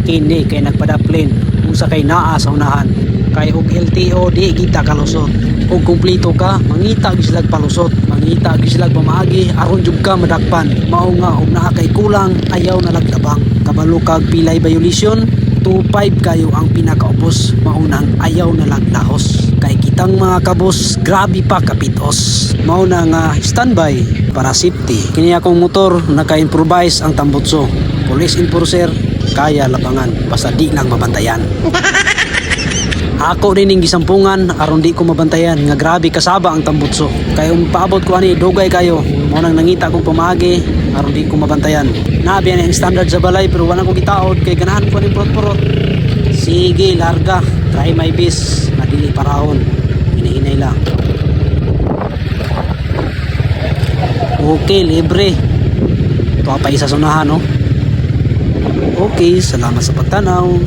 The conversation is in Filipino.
kini kay nagpadaplin unsa kay naa sa unahan kay og LTO di kita kalusot og kumplito ka mangita gyud sila palusot mangita gyud sila pamaagi aron jud ka madakpan mao nga og naa kay kulang ayaw na lagtabang kabalo kag pilay violation 2.5 kayo ang pinakaubos maunang ayaw na laglahos kay kitang mga kabos grabe pa kapitos mao na nga standby para safety kini akong motor naka-improvise ang tambutso police enforcer kaya labangan basta di lang mabantayan. Ako din yung gisampungan aron di ko mabantayan nga grabe kasaba ang tambutso kay paabot ko ani dugay kayo mo nang nangita kong pamaagi aron di ko mabantayan nabi ang standard sa balay pero wala ko gitaod kay ganahan ko ni prot-prot. Sige larga try my best na dili parahon hinahinay lang. Okay libre ito pa isa sunahan no. Okay salamat sa pagtanaw.